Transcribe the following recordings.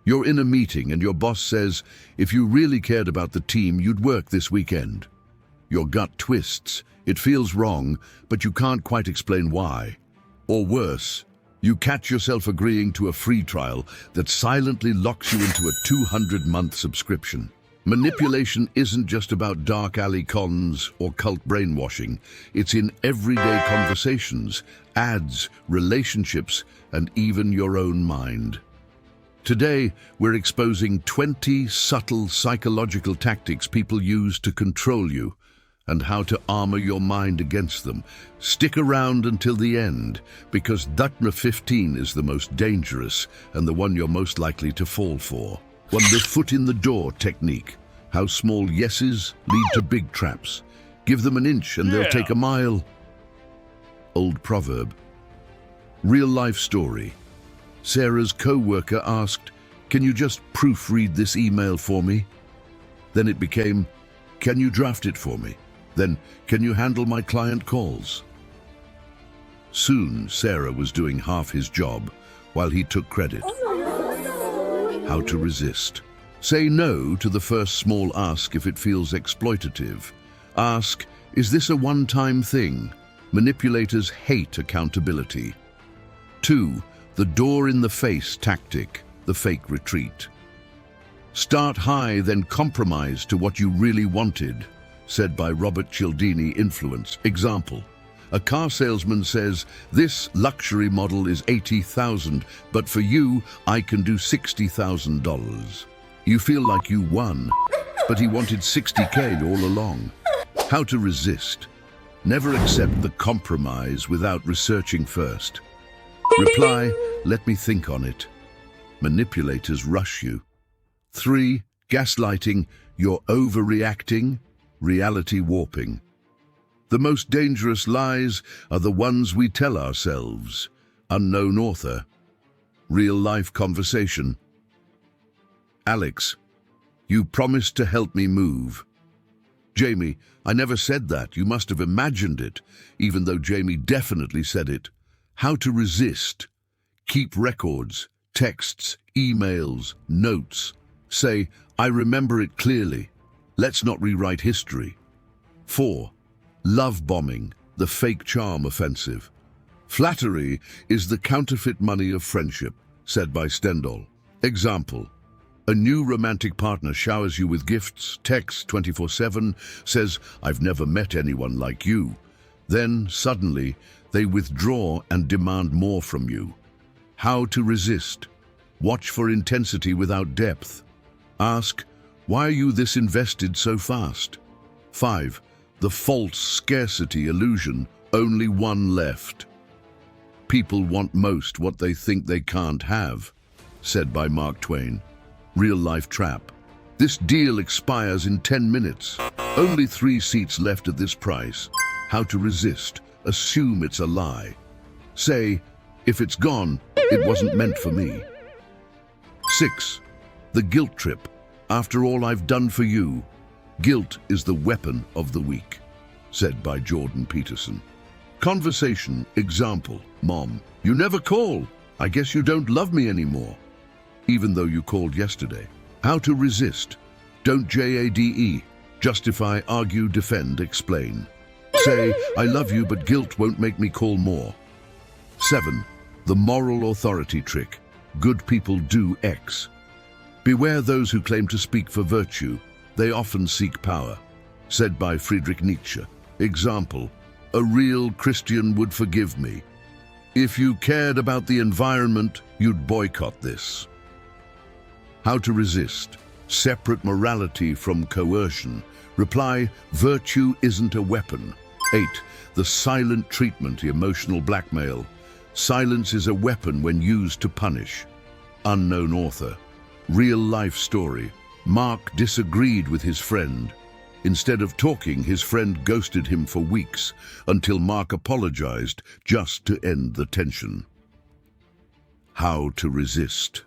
You're in a meeting and your boss says, if you really cared about the team, you'd work this weekend. Your gut twists. It feels wrong, but you can't quite explain why. Or worse, you catch yourself agreeing to a free trial that silently locks you into a 200-month subscription. Manipulation isn't just about dark alley cons or cult brainwashing. It's in everyday conversations, ads, relationships, and even your own mind. Today, we're exposing 20 subtle psychological tactics people use to control you and how to armor your mind against them. Stick around until the end, because Dutmer 15 is the most dangerous and the one you're most likely to fall for. The foot in the door technique. How small yeses lead to big traps. Give them an inch and they'll take a mile. Old proverb. Real life story. Sarah's co-worker asked, "Can you just proofread this email for me?" Then it became, "Can you draft it for me?" Then, "Can you handle my client calls?" Soon, Sarah was doing half his job while he took credit. How to resist. Say no to the first small ask if it feels exploitative. Ask, "Is this a one-time thing?" Manipulators hate accountability. 2. The door-in-the-face tactic, the fake retreat. Start high, then compromise to what you really wanted, said by Robert Cialdini influence. Example, a car salesman says, "This luxury model is $80,000, but for you, I can do $60,000. You feel like you won, but he wanted $60K all along. How to resist. Never accept the compromise without researching first. Reply, "Let me think on it." Manipulators rush you. 3. Gaslighting. You're overreacting. Reality warping. The most dangerous lies are the ones we tell ourselves. Unknown author. Real-life conversation. Alex, you promised to help me move. Jamie, I never said that. You must have imagined it, even though Jamie definitely said it. How to resist. Keep records, texts, emails, notes. Say, "I remember it clearly. Let's not rewrite history." 4. Love bombing, the fake charm offensive. Flattery is the counterfeit money of friendship, said by Stendhal. Example, a new romantic partner showers you with gifts, texts 24/7, says, "I've never met anyone like you." Then, suddenly, they withdraw and demand more from you. How to resist. Watch for intensity without depth. Ask, "Why are you this invested so fast?" 5. The false scarcity illusion, only one left. People want most what they think they can't have, said by Mark Twain. Real-life trap. This deal expires in 10 minutes. Only 3 seats left at this price. How to resist. Assume it's a lie. Say, "If it's gone, it wasn't meant for me." 6. The guilt trip. After all I've done for you, guilt is the weapon of the weak, said by Jordan Peterson. Conversation. Example, "Mom, you never call. I guess you don't love me anymore, even though you called yesterday." How to resist. Don't JADE. Justify, argue, defend, explain. Say, "I love you, but guilt won't make me call more." 7. The moral authority trick. Good people do X. Beware those who claim to speak for virtue. They often seek power, said by Friedrich Nietzsche. Example, a real Christian would forgive me. If you cared about the environment, you'd boycott this. How to resist. Separate morality from coercion. Reply, "Virtue isn't a weapon." 8. The silent treatment, emotional blackmail. Silence is a weapon when used to punish. Unknown author. Real-life story. Mark disagreed with his friend. Instead of talking, his friend ghosted him for weeks until Mark apologized just to end the tension. How to resist.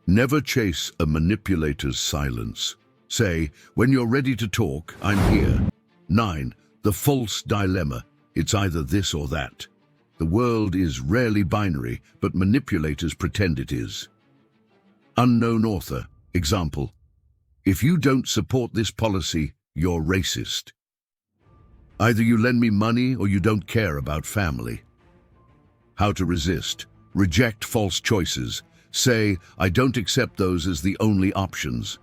Never chase a manipulator's silence. Say, "When you're ready to talk, I'm here." 9. The false dilemma. It's either this or that. The world is rarely binary, but manipulators pretend it is. Unknown author. Example. If you don't support this policy, you're racist. Either you lend me money or you don't care about family. How to resist. Reject false choices. Say, I don't accept those as the only options.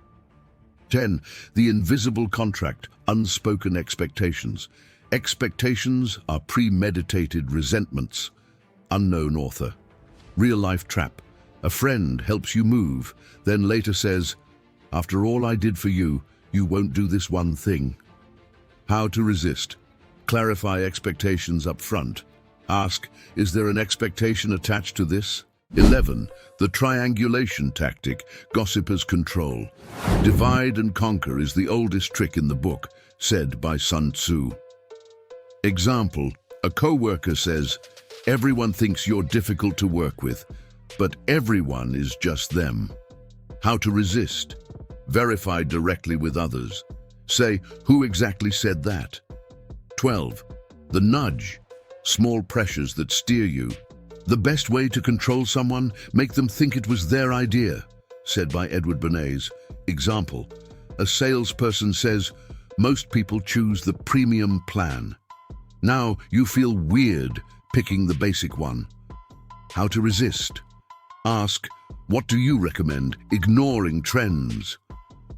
10. The invisible contract. Unspoken expectations. Expectations are premeditated resentments. Unknown author. Real-life trap. A friend helps you move, then later says, after all I did for you, you won't do this one thing. How to resist. Clarify expectations up front. Ask, is there an expectation attached to this? 11. The triangulation tactic, gossipers control. Divide and conquer is the oldest trick in the book, said by Sun Tzu. Example, a co-worker says, everyone thinks you're difficult to work with, but everyone is just them. How to resist. Verify directly with others. Say, who exactly said that? 12. The nudge. Small pressures that steer you. The best way to control someone, make them think it was their idea, said by Bernays. Example, a salesperson says, most people choose the premium plan. Now you feel weird picking the basic one. How to resist. Ask, what do you recommend? Ignoring trends.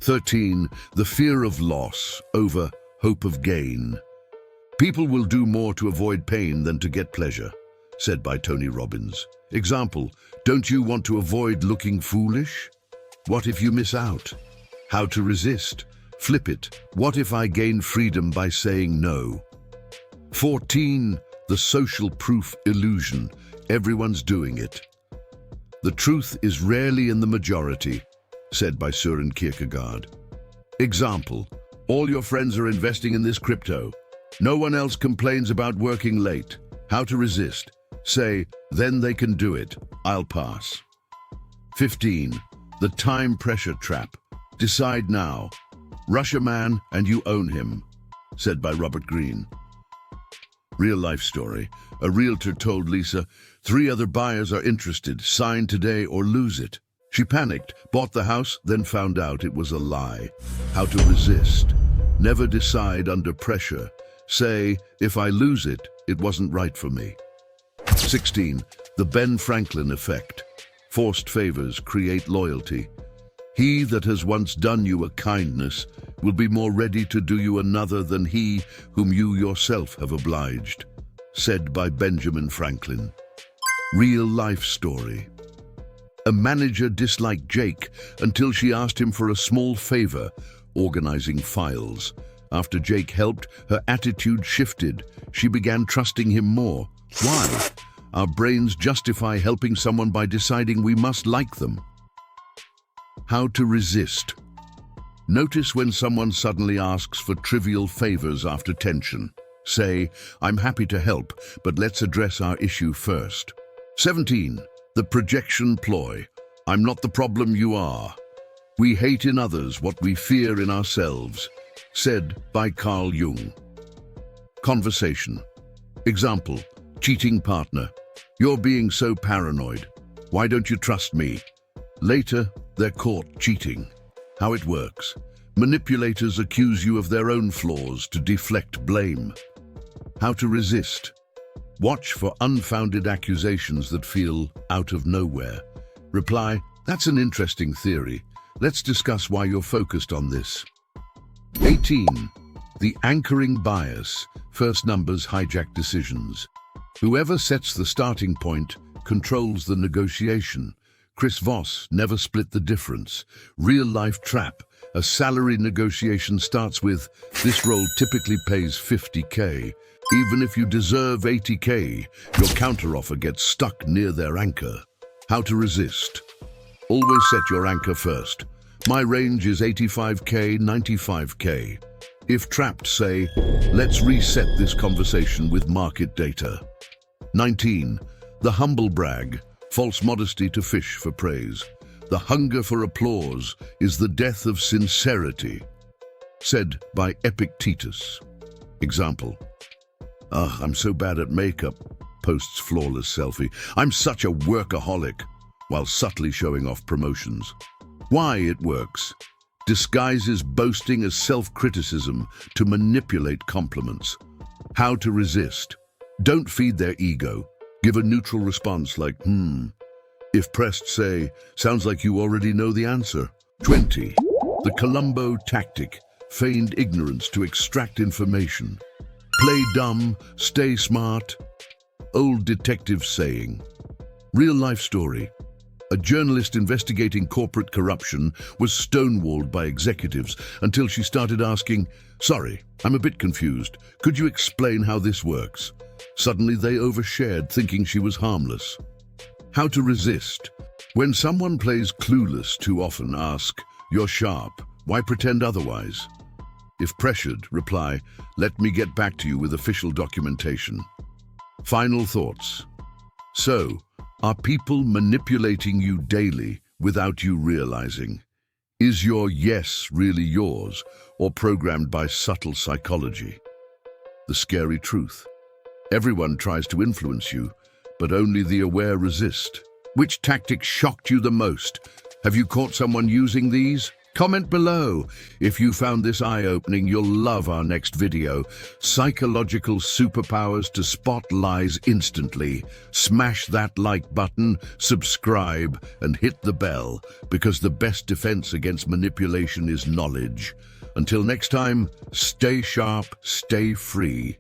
13. The fear of loss over hope of gain. People will do more to avoid pain than to get pleasure, said by Tony Robbins. Example, don't you want to avoid looking foolish? What if you miss out? How to resist. Flip it. What if I gain freedom by saying no? 14. The social proof illusion. Everyone's doing it. The truth is rarely in the majority, said by Søren Kierkegaard. Example, all your friends are investing in this crypto. No one else complains about working late. How to resist. Say, then they can do it. I'll pass. 15. The time pressure trap. Decide now. Rush a man and you own him, said by Robert Greene. Real life story. A realtor told Lisa, 3 other buyers are interested. Sign today or lose it. She panicked, bought the house, then found out it was a lie. How to resist. Never decide under pressure. Say, if I lose it, it wasn't right for me. 16. The Ben Franklin effect. Forced favors create loyalty. He that has once done you a kindness will be more ready to do you another than he whom you yourself have obliged, said by Benjamin Franklin. Real life story. A manager disliked Jake until she asked him for a small favor, organizing files. After Jake helped, her attitude shifted. She began trusting him more. Why? Our brains justify helping someone by deciding we must like them. How to resist. Notice when someone suddenly asks for trivial favors after tension. Say, I'm happy to help, but let's address our issue first. 17. The projection ploy. I'm not the problem, you are. We hate in others what we fear in ourselves, said by Carl Jung. Conversation. Example, cheating partner. You're being so paranoid. Why don't you trust me? Later, they're caught cheating. How it works. Manipulators accuse you of their own flaws to deflect blame. How to resist. Watch for unfounded accusations that feel out of nowhere. Reply, that's an interesting theory. Let's discuss why you're focused on this. 18. The anchoring bias. First numbers hijack decisions. Whoever sets the starting point controls the negotiation. Chris Voss never split the difference. Real life trap. A salary negotiation starts with, this role typically pays 50K. Even if you deserve 80K, your counteroffer gets stuck near their anchor. How to resist. Always set your anchor first. My range is 85K, 95K. If trapped, say, let's reset this conversation with market data. 19. The humble brag. False modesty to fish for praise. The hunger for applause is the death of sincerity, said by Epictetus. Example. I'm so bad at makeup, posts flawless selfie. I'm such a workaholic. while subtly showing off promotions. Why it works. Disguises boasting as self-criticism to manipulate compliments. How to resist. Don't feed their ego. Give a neutral response like, If pressed, say, sounds like you already know the answer. 20. The Columbo Tactic. Feigned ignorance to extract information. Play dumb, stay smart. Old detective saying. Real-life story. A journalist investigating corporate corruption was stonewalled by executives until she started asking, "Sorry, I'm a bit confused. Could you explain how this works?" Suddenly they overshared, thinking she was harmless. How to resist. When someone plays clueless too often, ask, "You're sharp. Why pretend otherwise?" If pressured, reply, "Let me get back to you with official documentation." Final thoughts. So, are people manipulating you daily without you realizing? Is your yes really yours or programmed by subtle psychology? The scary truth. Everyone tries to influence you, but only the aware resist. Which tactic shocked you the most? Have you caught someone using these? Comment below. If you found this eye-opening, you'll love our next video. Psychological superpowers to spot lies instantly. Smash that like button, subscribe, and hit the bell, because the best defense against manipulation is knowledge. Until next time, stay sharp, stay free.